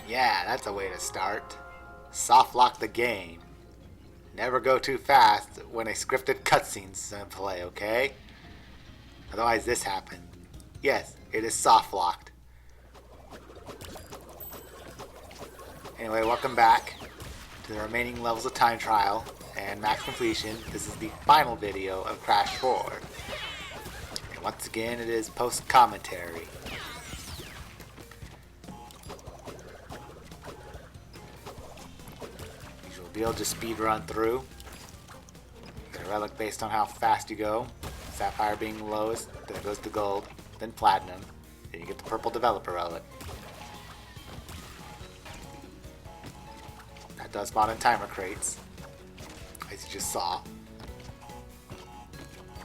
Yeah, that's a way to start. Soft lock the game. Never go too fast when a scripted cutscene's in play, okay? Otherwise this happens. Yes, it is soft locked. Anyway, welcome back to the remaining levels of Time Trial and Max Completion. This is the final video of Crash 4. And once again, it is post-commentary. You'll be able to speed run through. Get a relic based on how fast you go. Sapphire being the lowest, then it goes to gold, then platinum, then you get the purple developer relic. That does spawn in timer crates, as you just saw.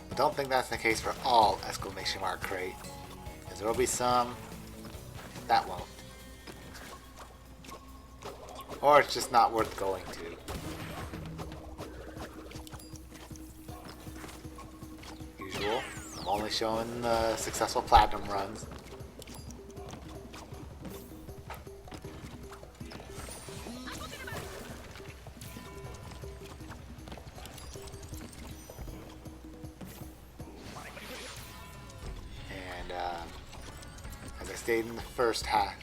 But don't think that's the case for all exclamation mark crates, because there will be some that won't. Or it's just not worth going to. Usual. I'm only showing the successful platinum runs. And as I stated in the first half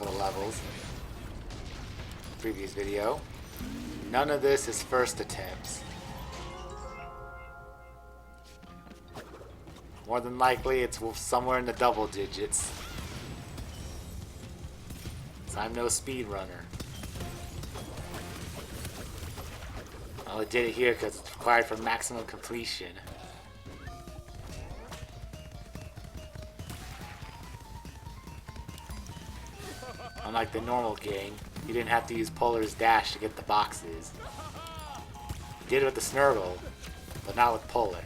of the levels, previous video, none of this is first attempts. More than likely it's somewhere in the double digits. So I'm no speedrunner. I only did it here because it's required for maximum completion. Unlike the normal game, you didn't have to use Polar's dash to get the boxes. You did it with the Snurgle, but not with Polar.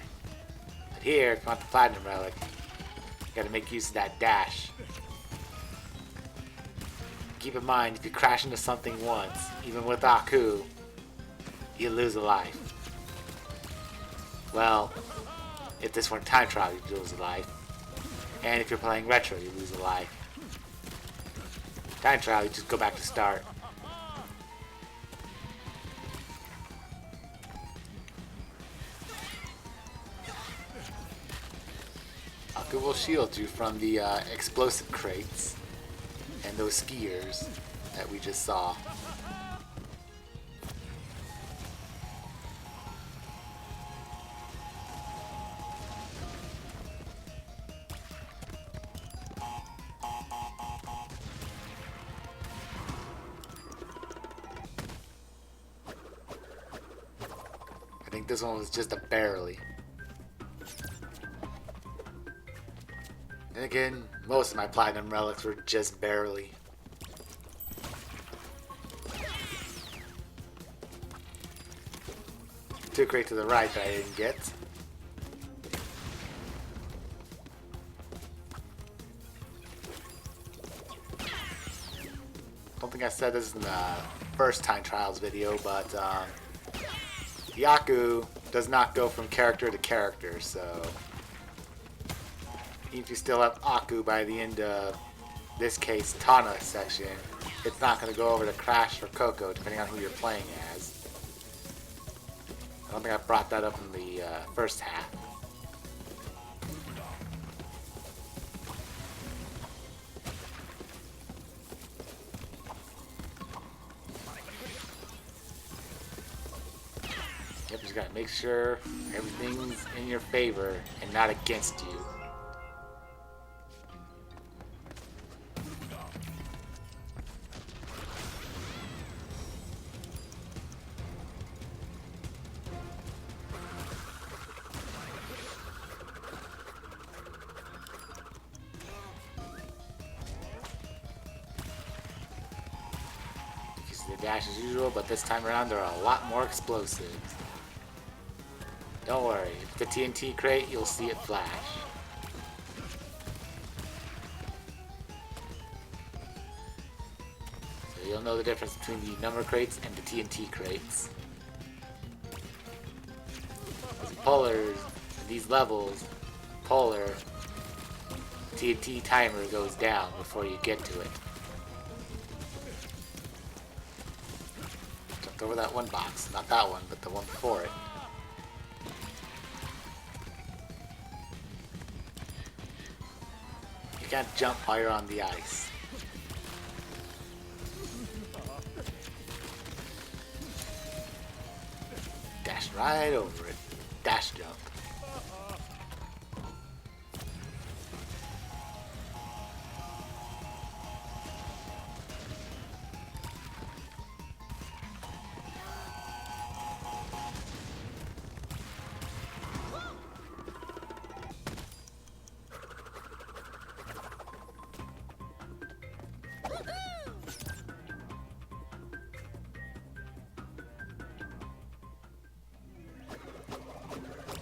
But here, if you want the Platinum Relic, you gotta make use of that dash. Keep in mind, if you crash into something once, even with Aku, you lose a life. Well, if this weren't Time Trial, you'd lose a life. And if you're playing Retro, you lose a life. Time Trial, you just go back to start. Aku will shield you from the explosive crates and those skiers that we just saw. I think this one was just a barely. And again, most of my platinum relics were just barely. Two crate to the right that I didn't get. Don't think I said this in the first Time Trials video, but the Aku does not go from character to character, so if you still have Aku by the end of this case Tana section, it's not going to go over to Crash or Coco depending on who you're playing as. I don't think I brought that up in the first half. Yep, just gotta make sure everything's in your favor and not against you. The dash as usual, but this time around there are a lot more explosives. Don't worry, if the TNT crate, you'll see it flash. So you'll know the difference between the number crates and the TNT crates. As Polar, these levels, Polar, TNT timer goes down before you get to it. over that one box. Not that one, but the one before it. You can't jump while you're on the ice. Dash right over it. Dash jump.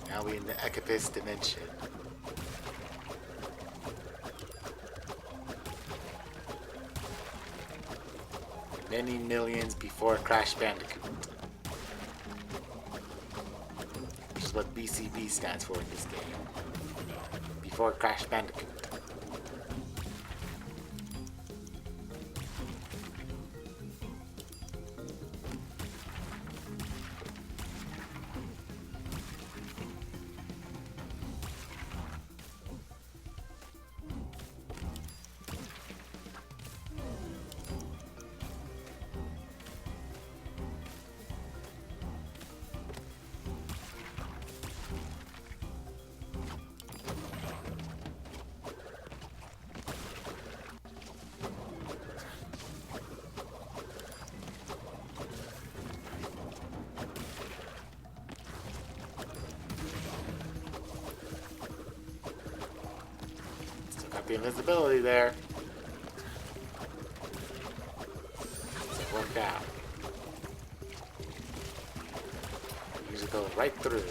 Now we're in the Ecopus dimension. Many millions before Crash Bandicoot. Which is what BCB stands for in this game. Before Crash Bandicoot. Got the invisibility there. It worked out. Usually go right through.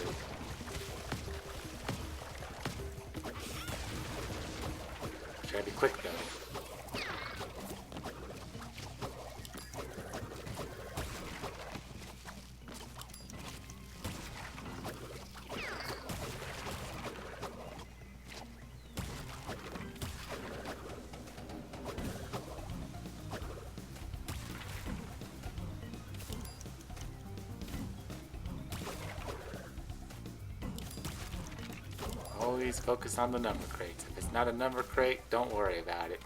Try to be quick though. Always focus on the number crates. If it's not a number crate, don't worry about it.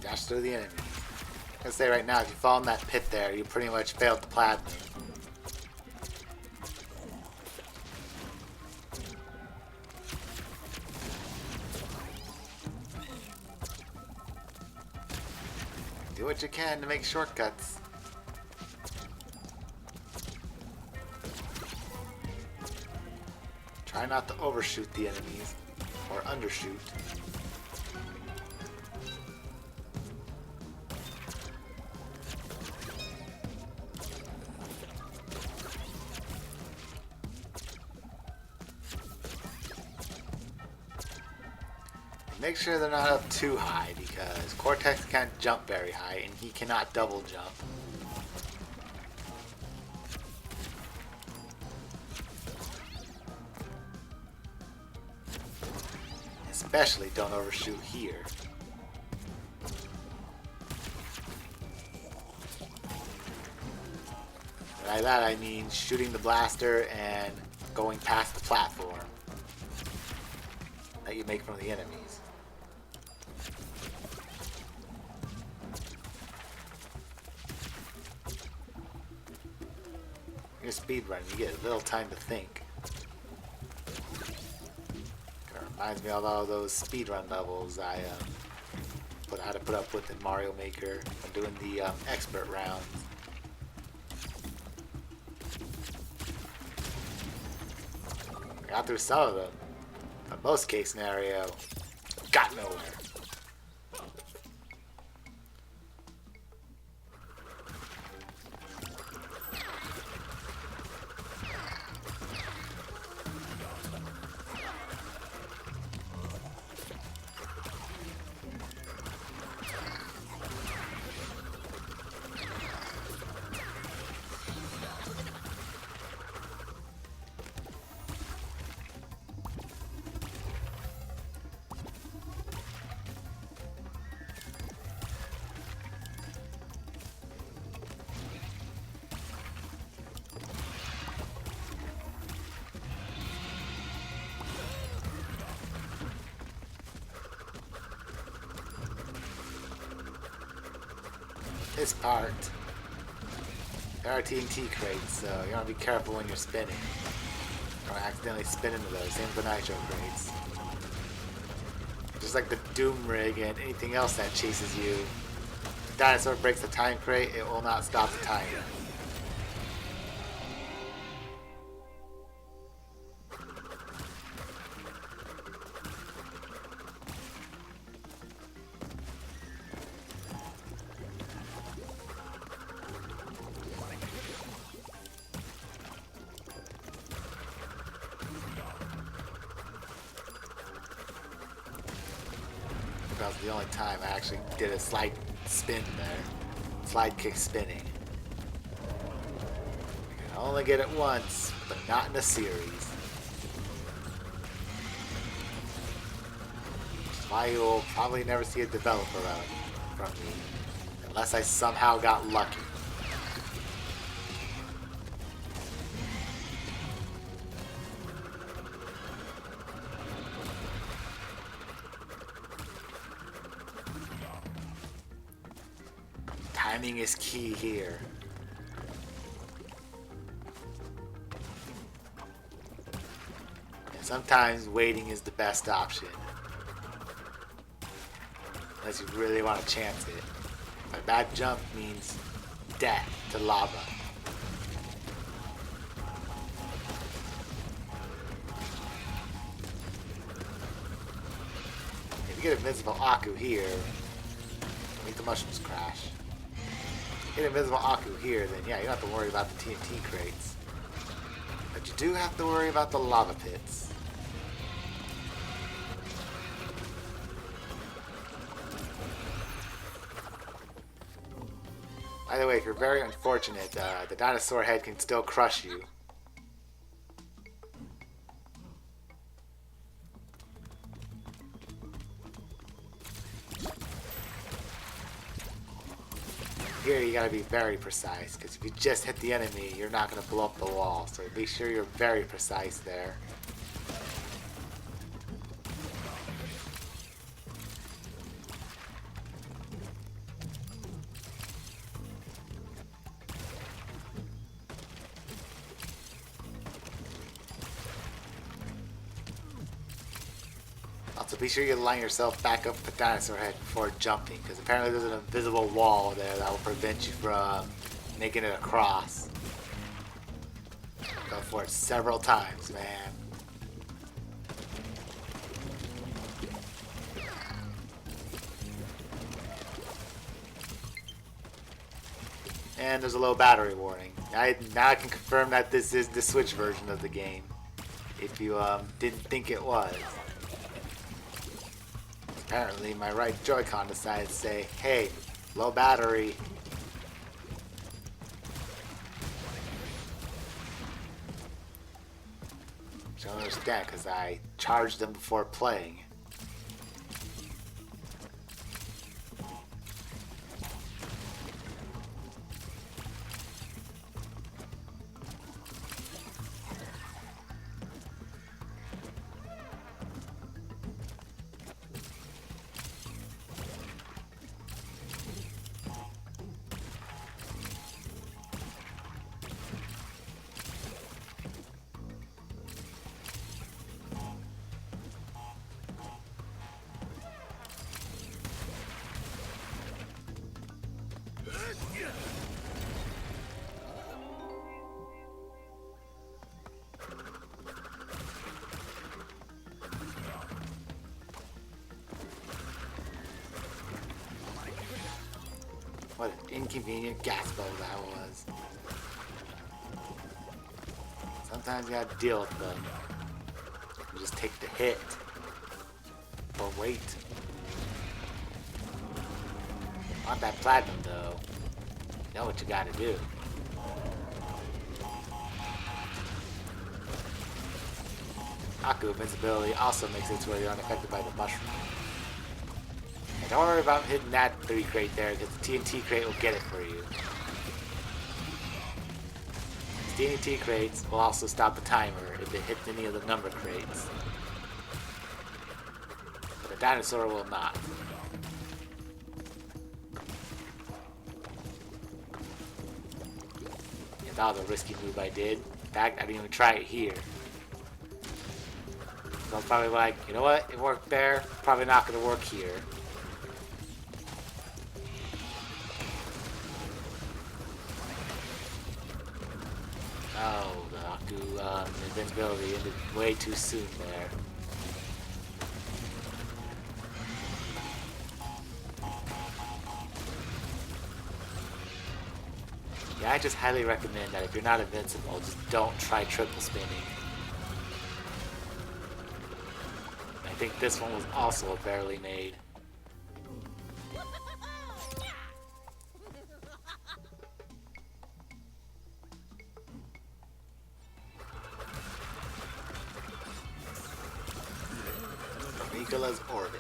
Dash through the enemy. I'm gonna say right now, if you fall in that pit there, you pretty much failed the Platinum. Do what you can to make shortcuts. Try not to overshoot the enemies, or undershoot. Make sure they're not up too high because Cortex can't jump very high and he cannot double jump. Especially don't overshoot here. By that I mean shooting the blaster and going past the platform that you make from the enemies. Your speed run, you get a little time to think. Kind of reminds me of all those speedrun levels I had to put up with in Mario Maker when doing the expert rounds. I got through some of them, but most case scenario, got nowhere. this part. There are TNT crates, so you want to be careful when you're spinning. Or accidentally spin into those. Same with the nitro crates. Just like the Doom Rig and anything else that chases you. If the dinosaur breaks the time crate, it will not stop the timer. That was the only time I actually did a slide spin there. Slide kick spinning. You can only get it once, but not in a series. Which is why you'll probably never see a developer out from me. Unless I somehow got lucky. Timing is key here. And sometimes waiting is the best option. Unless you really want to chance it. A bad jump means death to lava. If you get invincible Aku here, make the mushrooms crash. Get invisible Aku here, then yeah, you don't have to worry about the TNT crates. But you do have to worry about the lava pits. By the way, if you're very unfortunate, the dinosaur head can still crush you. Here you gotta be very precise, because if you just hit the enemy, you're not gonna blow up the wall. So be sure you're very precise there. Also, be sure you line yourself back up with the dinosaur head before jumping, because apparently there's an invisible wall there that will prevent you from making it across. Go for it several times, man. And there's a low battery warning. Now I can confirm that this is the Switch version of the game, if you didn't think it was. Apparently, my right Joy-Con decided to say, hey, low battery. Which I don't understand, because I charged them before playing. What an inconvenient gas bow that was. Sometimes you gotta deal with them. You just take the hit. Or wait. Want that platinum though. You know what you gotta do. Aku invincibility also makes it to where you're unaffected by the mushroom. And don't worry about hitting that 3 crate there, because the TNT crate will get it for you. TNT crates will also stop the timer if it hits any of the number crates. But the dinosaur will not. That was a risky move I did. In fact, I didn't even try it here. So I'm probably like, you know what? It worked there. Probably not going to work here. Oh, the Aku invincibility ended way too soon there. Yeah, I just highly recommend that if you're not invincible, just don't try triple spinning. I think this one was also barely made. Nicola's orbit.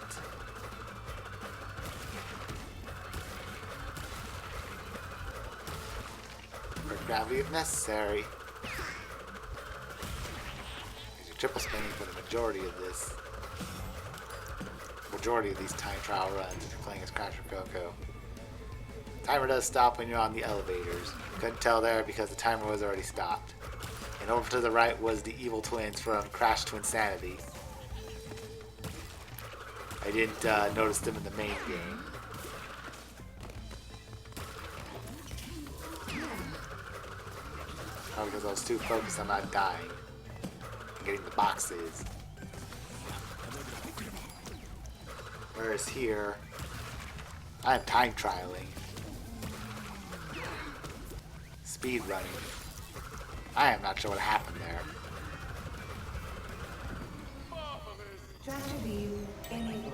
For gravity if necessary. Use your triple spinning for the majority of this. Majority of these time trial runs if you're playing as Crash or Coco. Timer does stop when you're on the elevators. Couldn't tell there because the timer was already stopped. And over to the right was the evil twins from Crash to Insanity. I didn't notice them in the main game. Probably because I was too focused on not dying and getting the boxes. Whereas here, I am time trialing. Speed running. I am not sure what happened there. Tractor view enabled.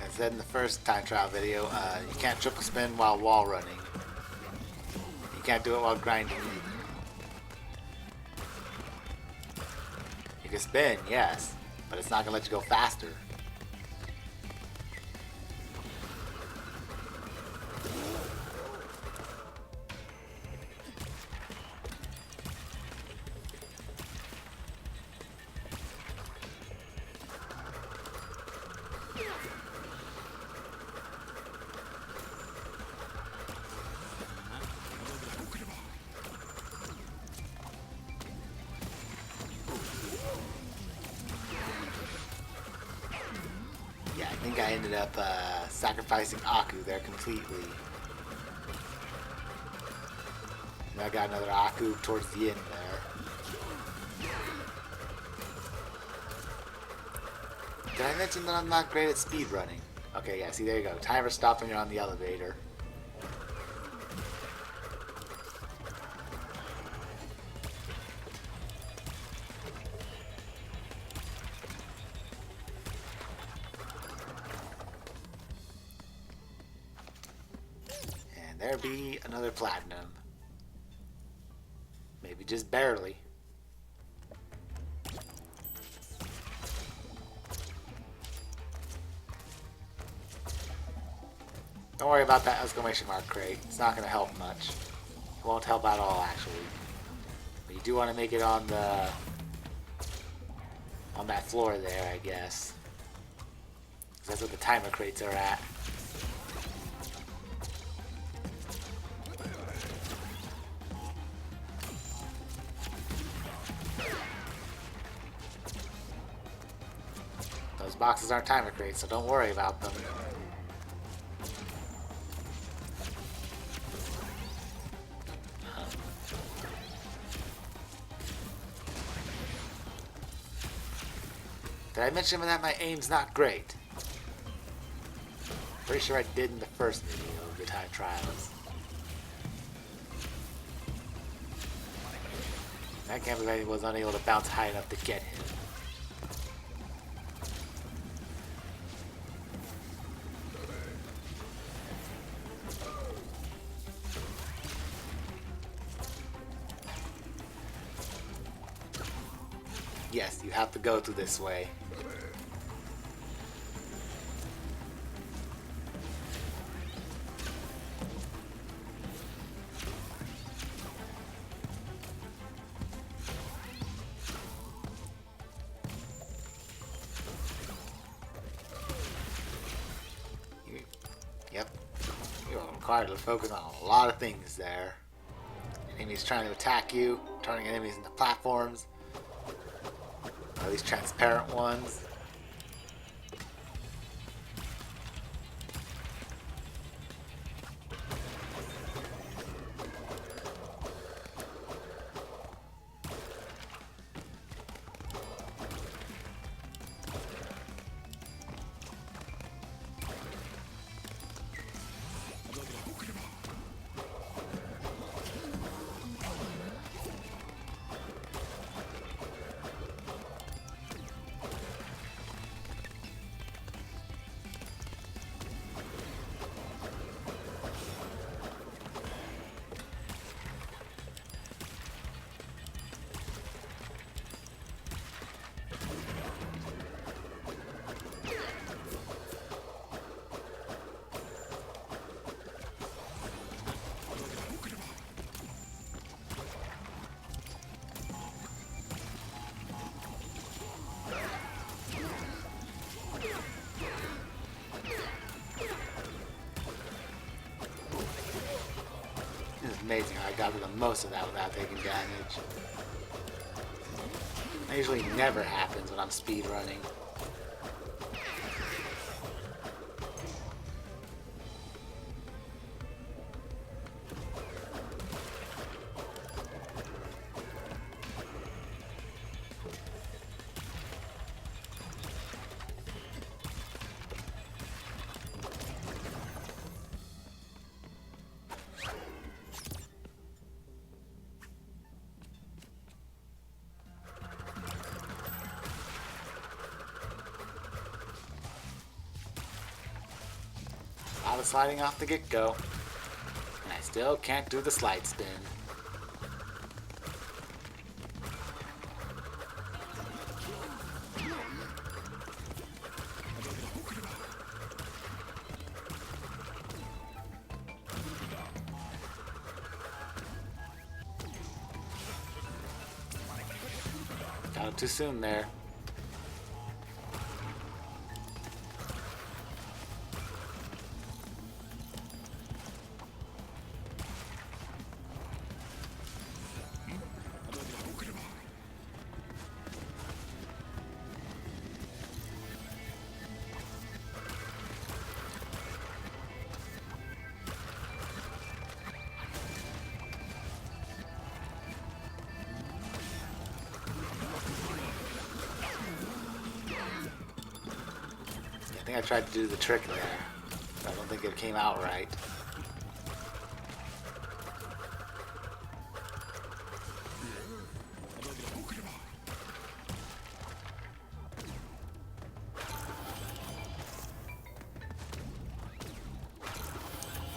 As I said in the first time trial video, you can't triple spin while wall running. You can't do it while grinding either. You can spin, yes, but it's not going to let you go faster. Yeah, I think I ended up sacrificing Aku there completely. And I got another Aku towards the end there. Did I mention that I'm not great at speed running? Okay, yeah, see, there you go. Timer stopped when you're on the elevator. There be another platinum. Maybe just barely. Don't worry about that exclamation mark crate. It's not going to help much. It won't help at all, actually. But you do want to make it on that floor there, I guess. 'Cause that's what the timer crates are at. Those boxes aren't timer crates, so don't worry about them. Did I mention that my aim's not great? Pretty sure I did in the first video of the time trials. I can't believe I was unable to bounce high enough to get him. Yes, you have to go through this way. required to focus on a lot of things there. Enemies trying to attack you, turning enemies into platforms. Or these transparent ones. It's amazing how I got through the most of that without taking damage. That usually never happens when I'm speed running. I was sliding off the get-go, and I still can't do the slide spin. Got it too soon there. I think I tried to do the trick there. I don't think it came out right.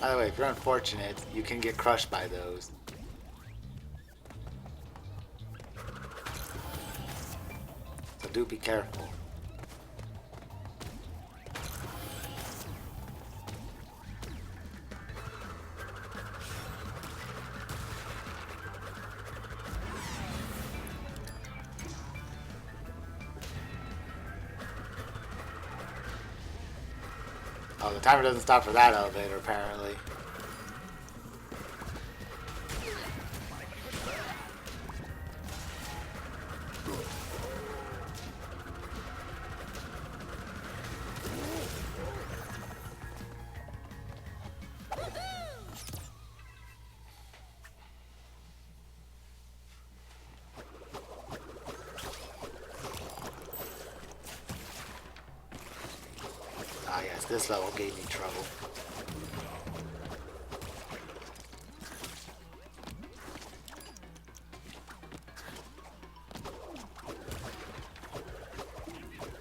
By the way, if you're unfortunate, you can get crushed by those. So do be careful. Oh, the timer doesn't stop for that elevator, apparently. Ah yes, this level gave me trouble.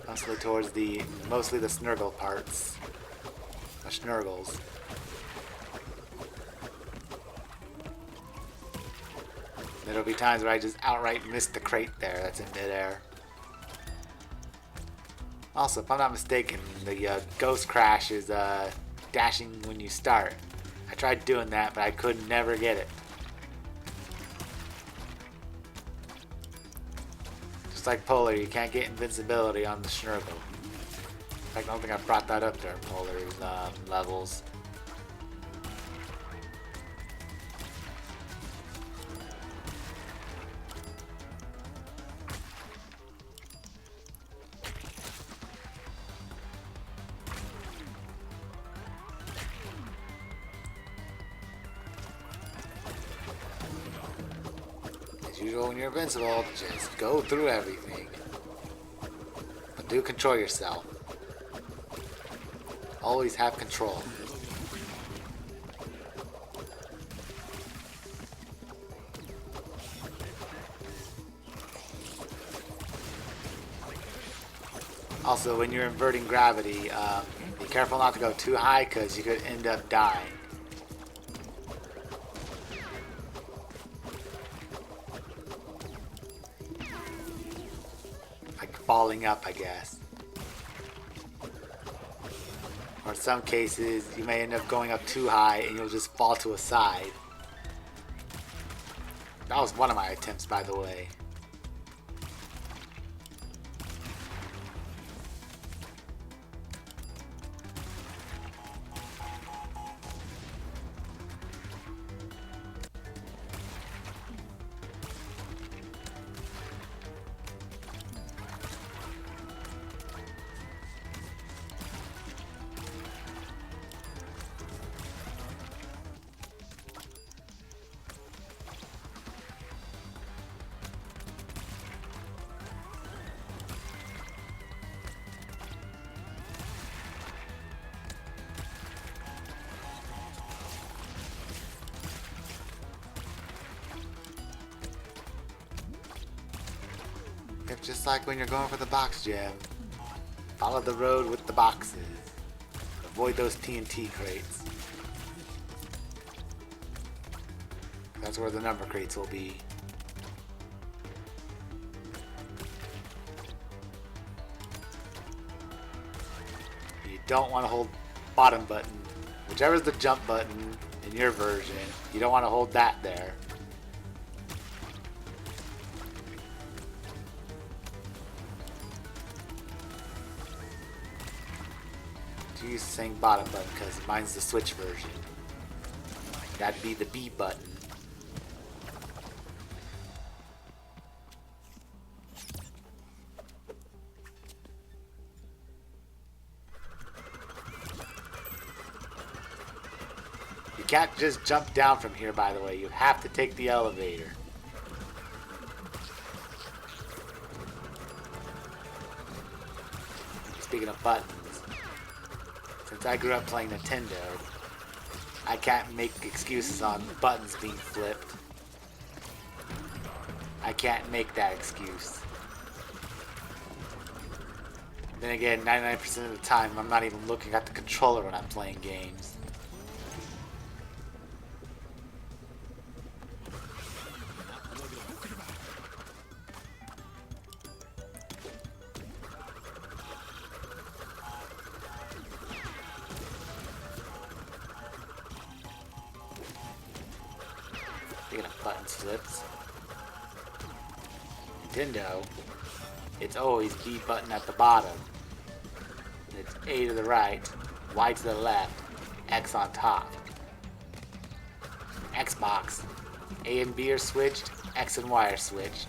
Mostly towards mostly the snurgle parts. The snurgles. There'll be times where I just outright missed the crate there that's in midair. Also, if I'm not mistaken, the ghost crash is dashing when you start. I tried doing that, but I could never get it. Just like Polar, you can't get invincibility on the Schnurgle. In fact, I don't think I brought that up during Polar's levels. usual, when you're invincible, just go through everything. But do control yourself. Always have control. Also, when you're inverting gravity, be careful not to go too high because you could end up dying. Like falling up, I guess. Or in some cases, you may end up going up too high and you'll just fall to a side. That was one of my attempts, by the way. Just like when you're going for the box gem, follow the road with the boxes. Avoid those TNT crates. That's where the number crates will be. You don't want to hold bottom button. Whichever's the jump button in your version, you don't want to hold that there. Use the same bottom button because mine's the Switch version. That'd be the B button. You can't just jump down from here, by the way. You have to take the elevator. Speaking of buttons, since I grew up playing Nintendo, I can't make excuses on buttons being flipped. I can't make that excuse. Then again, 99% of the time, I'm not even looking at the controller when I'm playing games. Speaking of buttons flips, Nintendo, it's always B button at the bottom. And it's A to the right, Y to the left, X on top. Xbox, A and B are switched, X and Y are switched.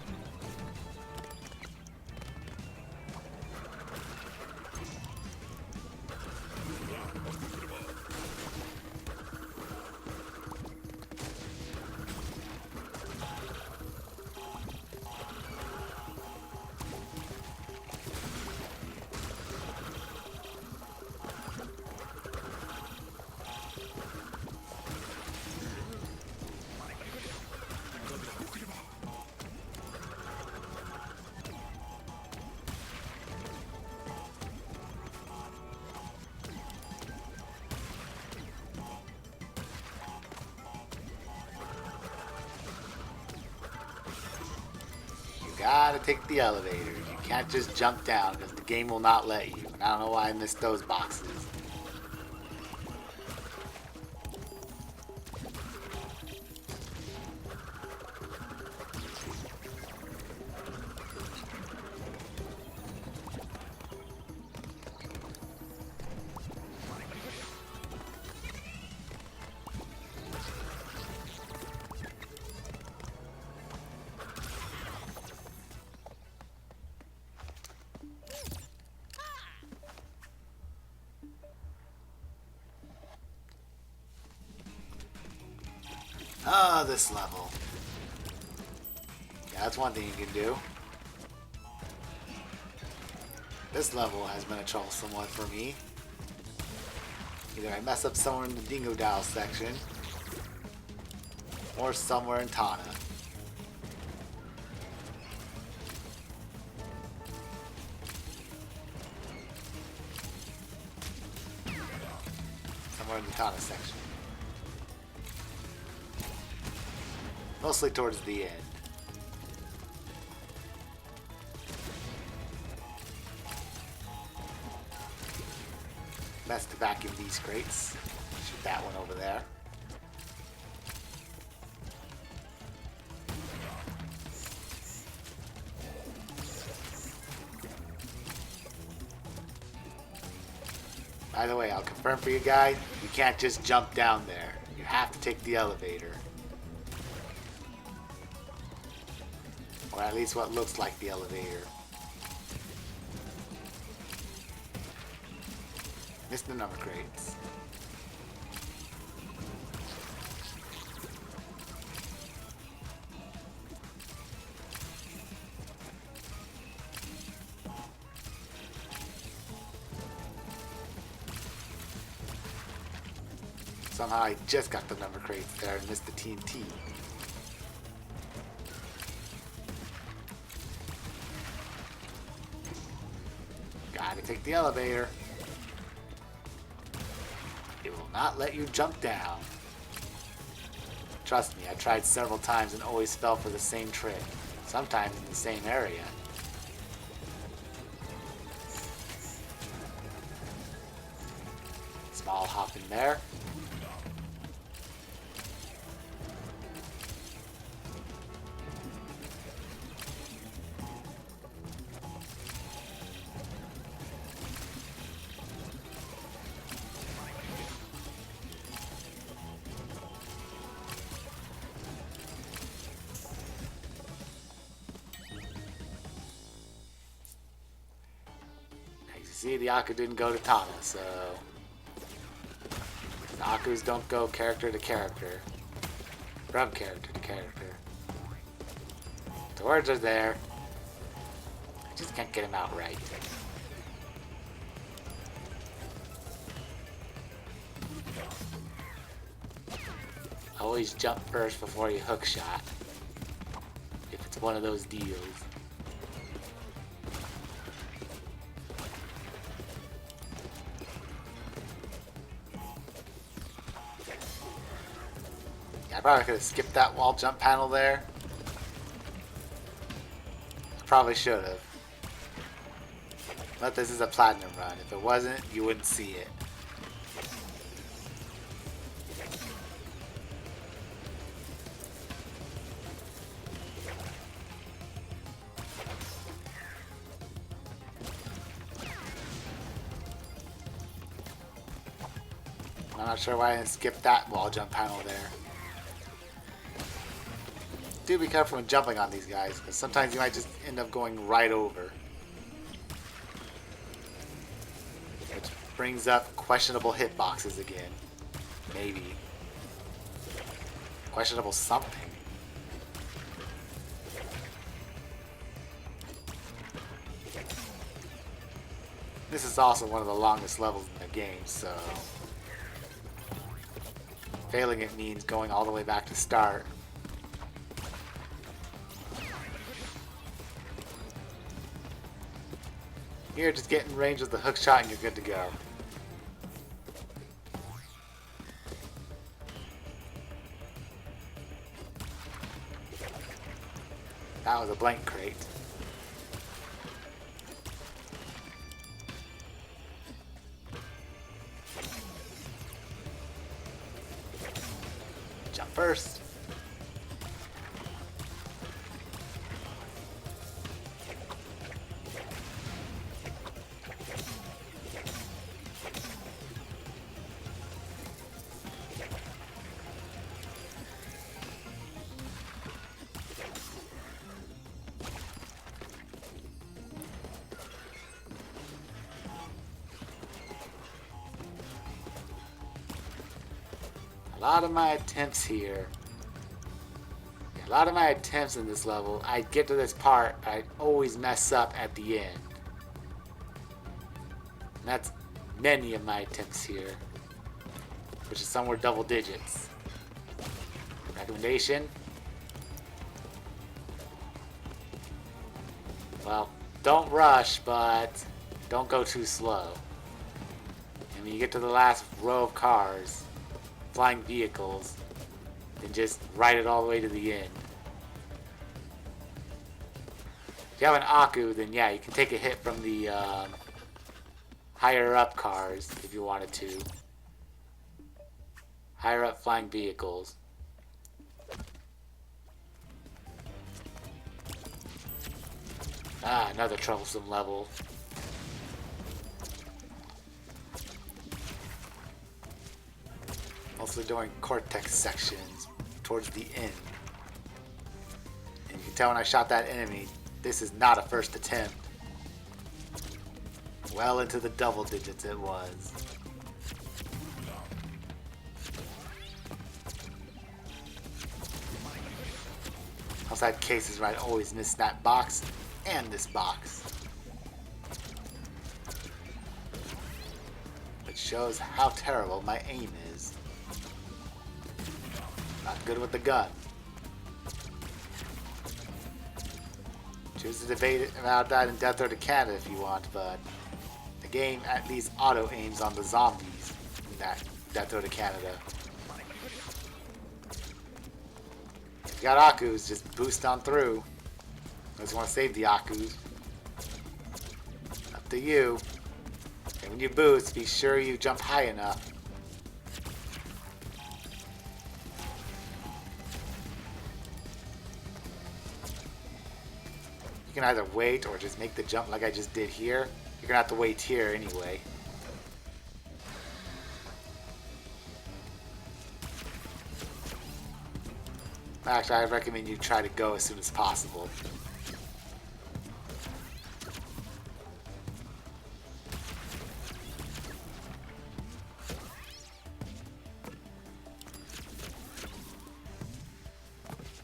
Gotta take the elevator. You can't just jump down because the game will not let you. And I don't know why I missed those boxes. Ah, this level. That's one thing you can do. This level has been a trouble somewhat for me. Either I mess up somewhere in the Dingo Dial section, or somewhere in Tana. Somewhere in the Tana section. Mostly towards the end. Best to vacuum these crates. Shoot that one over there. By the way, I'll confirm for you guys, you can't just jump down there. You have to take the elevator. Or at least what looks like the elevator. Missed the number crates. Somehow I just got the number crates there and missed the TNT. Gotta take the elevator. It will not let you jump down. Trust me, I tried several times and always fell for the same trick. Sometimes in the same area. Small hop in there. See, the Aku didn't go to Tana, so the Akus don't go character to character, from character to character. The words are there, I just can't get them out right. Always jump first before you hook shot, if it's one of those deals. I probably could have skipped that wall jump panel there. I probably should have. But this is a platinum run. If it wasn't, you wouldn't see it. I'm not sure why I didn't skip that wall jump panel there. Do be careful when jumping on these guys, because sometimes you might just end up going right over. Which brings up questionable hitboxes again. Maybe. Questionable something. This is also one of the longest levels in the game, so failing it means going all the way back to start. Here, just get in range with the hook shot and you're good to go. That was a blank crate. Jump first. A lot of my attempts here, a A lot of my attempts in this level, I'd get to this part, but I'd always mess up at the end. And that's many of my attempts here, which is somewhere double digits. Recommendation? Well, don't rush, but don't go too slow. And when you get to the last row of cars, flying vehicles, then just ride it all the way to the end. If you have an Aku, then yeah, you can take a hit from the higher up cars if you wanted to. Higher up flying vehicles. Ah, another troublesome level. Mostly during Cortex sections towards the end. And you can tell when I shot that enemy, this is not a first attempt. Well into the double digits it was. I also had cases where I'd always miss that box and this box. Which shows how terrible my aim is. Not good with the gun. Choose to debate about that in Death Row to Canada if you want, but the game at least auto aims on the zombies in that Death Row to Canada. If you got Akus, just boost on through. Unless you want to save the Akus. Up to you. And when you boost, be sure you jump high enough. You can either wait or just make the jump like I just did here. You're gonna have to wait here anyway. Actually, I recommend you try to go as soon as possible.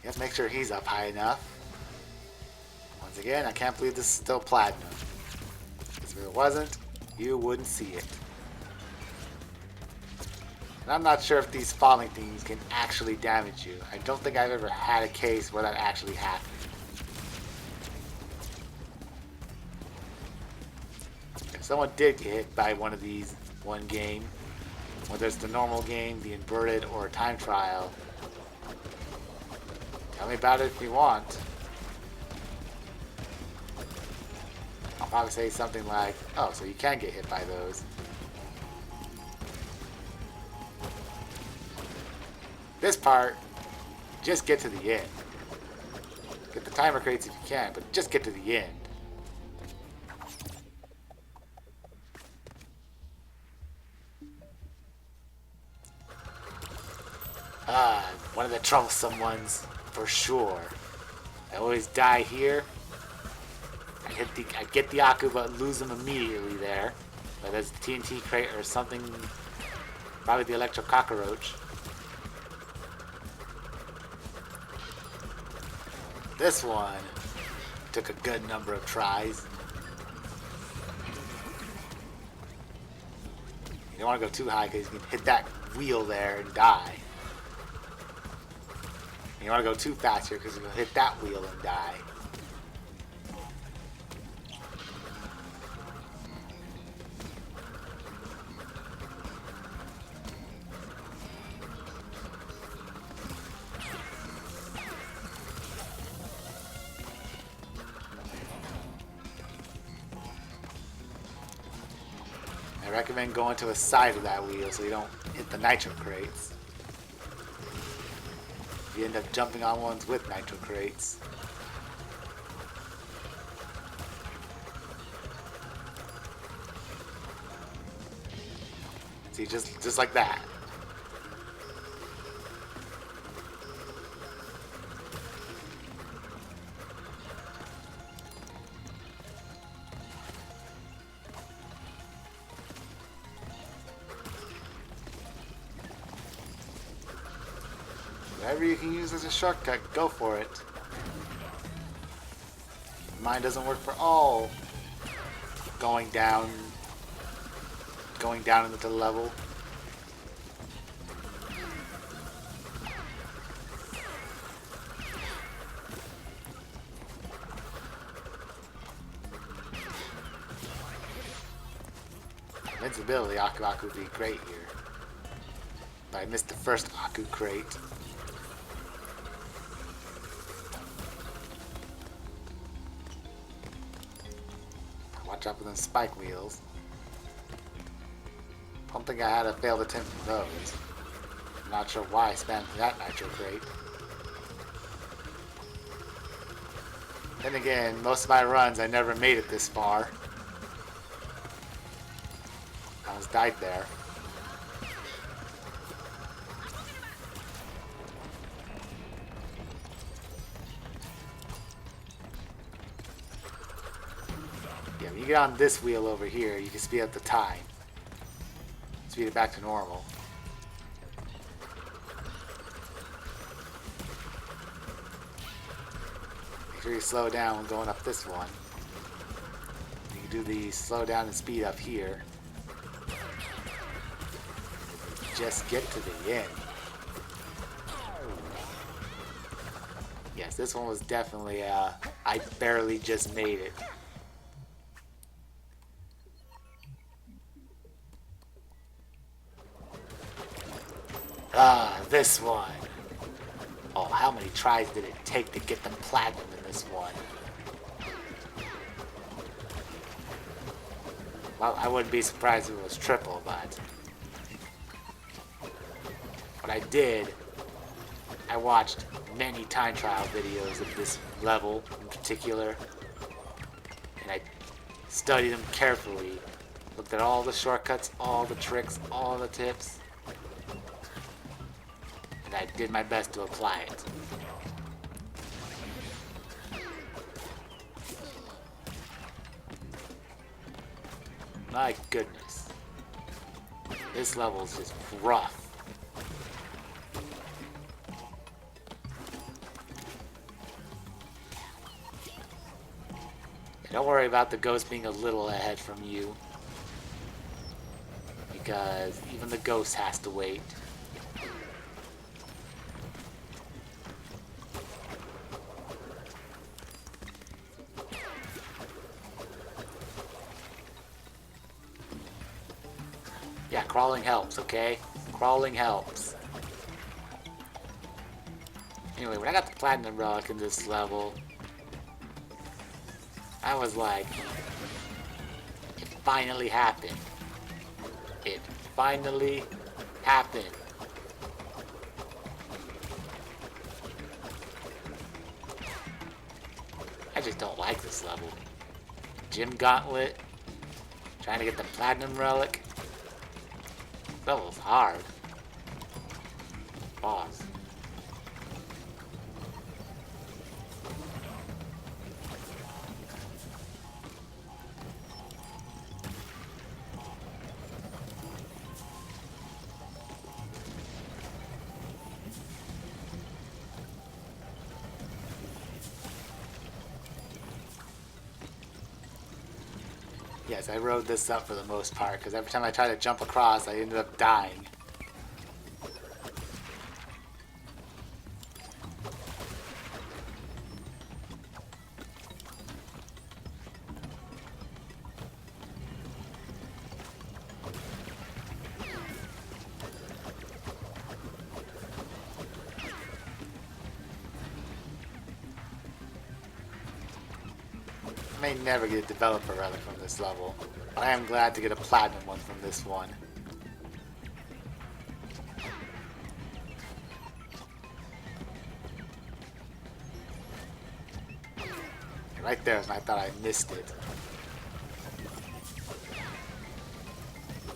You have to make sure he's up high enough. Once again, I can't believe this is still Platinum. Because if it wasn't, you wouldn't see it. And I'm not sure if these falling things can actually damage you. I don't think I've ever had a case where that actually happened. If someone did get hit by one of these one game, whether it's the normal game, the inverted, or a time trial, tell me about it if you want. I'll probably say something like, oh, so you can get hit by those. This part, just get to the end. Get the timer crates if you can, but just get to the end. Ah, one of the troublesome ones, for sure. I always die here. I get the Aku, but lose them immediately there. Whether it's the TNT crate or something, probably the electro cockroach. This one took a good number of tries. You don't want to go too high because you can hit that wheel there and die. You don't want to go too fast here because you can hit that wheel and die. I recommend going to the side of that wheel so you don't hit the nitro crates. You end up jumping on ones with nitro crates. See, just like that. Whatever you can use as a shortcut, go for it. Mine doesn't work for all going down into the level. Invincibility, Aku would be great here. But I missed the first Aku crate. Watch out for them spike wheels. Don't think I had a failed attempt for those. I'm not sure why I spammed that nitro crate. Then again, most of my runs I never made it this far. I almost died there. Yeah, when you get on this wheel over here, you can speed up the time. Speed it back to normal. Make sure you slow down when going up this one. You can do the slow down and speed up here. Just get to the end. Yes, this one was definitely, I barely just made it. This one. Oh, how many tries did it take to get the platinum in this one? Well, I wouldn't be surprised if it was triple, but what I did, I watched many time trial videos of this level in particular, and I studied them carefully, looked at all the shortcuts, all the tricks, all the tips, and I did my best to apply it. My goodness. This level is just rough. Don't worry about the ghost being a little ahead from you, because even the ghost has to wait. Yeah, crawling helps, okay? Crawling helps. Anyway, when I got the Platinum Relic in this level, I was like, it finally happened. It finally happened. I just don't like this level. Gym Gauntlet, trying to get the Platinum Relic. This level's hard. Pause. Yes, I rode this up for the most part, because every time I tried to jump across, I ended up dying. I may never get a developer relic from this level, but I am glad to get a platinum one from this one. And right there is when I thought I missed it.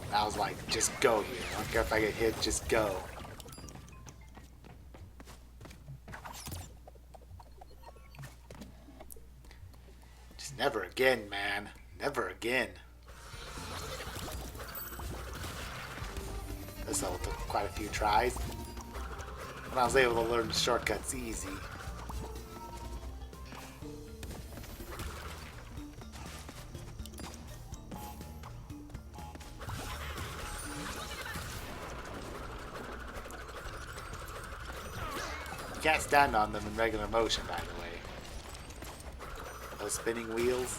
And I was like, just go here. I don't care if I get hit, just go. Never again, man. Never again. This level took quite a few tries. And I was able to learn the shortcuts easy. You can't stand on them in regular motion, by the way. Those spinning wheels.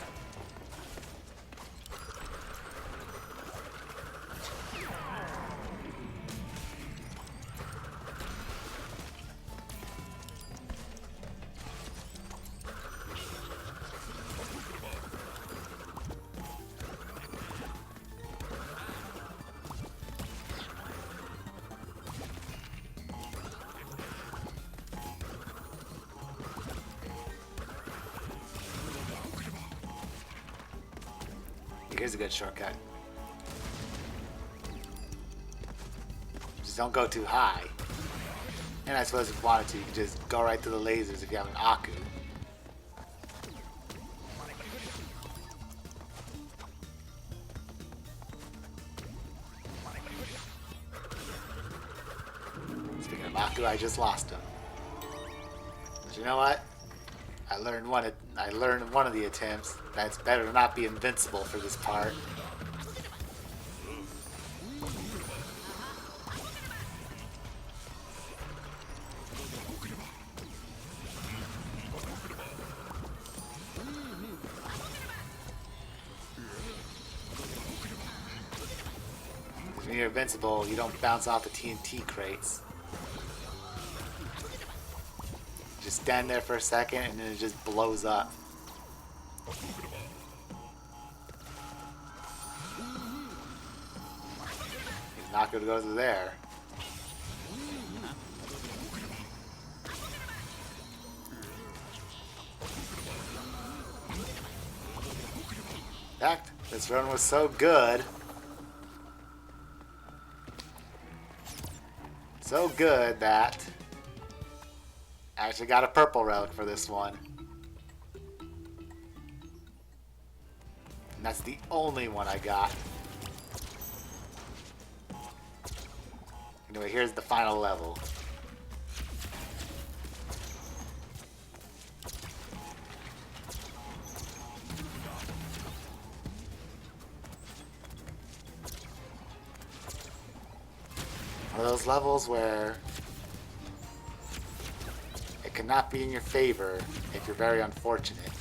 Here's a good shortcut. Just don't go too high. And I suppose if you wanted to, you could just go right to the lasers if you have an Aku. Speaking of Aku, I just lost him. But you know what? I learned one of the attempts. That it's better to not be invincible for this part. When you're invincible, you don't bounce off the TNT crates. Just stand there for a second and then it just blows up. He's not going to go through there. In fact, this run was so good. So good that I actually got a purple relic for this one. And that's the only one I got. Anyway, here's the final level. One of those levels where it cannot be in your favor if you're very unfortunate.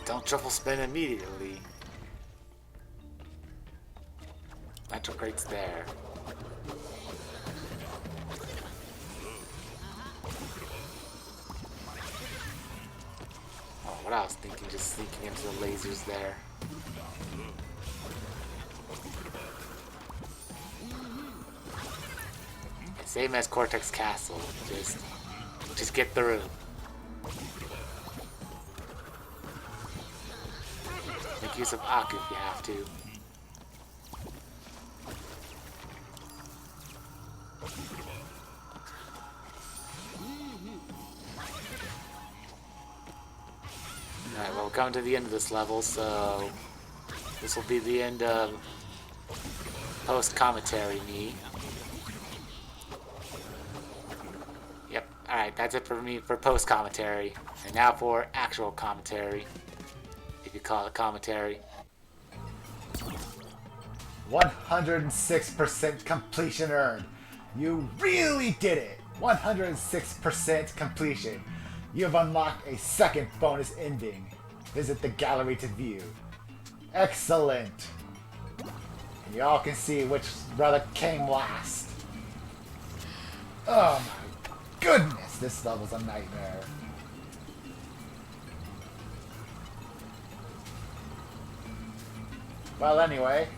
Don't triple spin immediately. Metro crate's there. Oh, what I was thinking, just sneaking into the lasers there. Same as Cortex Castle. Just get through. Make use of Aku if you have to. Alright, well, we're coming to the end of this level, so this will be the end of post-commentary me. Yep, alright, that's it for me for post-commentary. And now for actual commentary. If you call it commentary. 106% completion earned. You really did it! 106% completion. You have unlocked a second bonus ending. Visit the gallery to view. Excellent! And you all can see which relic came last. Oh my goodness, this level's a nightmare. Well, anyway,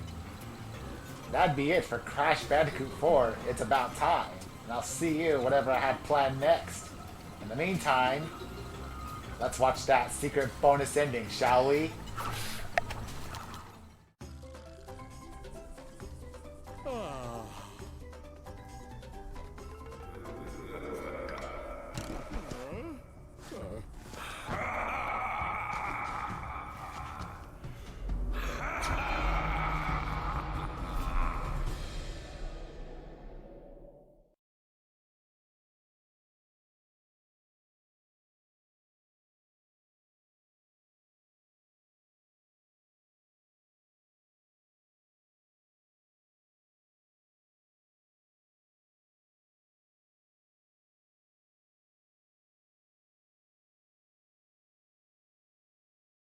that'd be it for Crash Bandicoot 4. It's about time. And I'll see you whatever I have planned next. In the meantime, let's watch that secret bonus ending, shall we?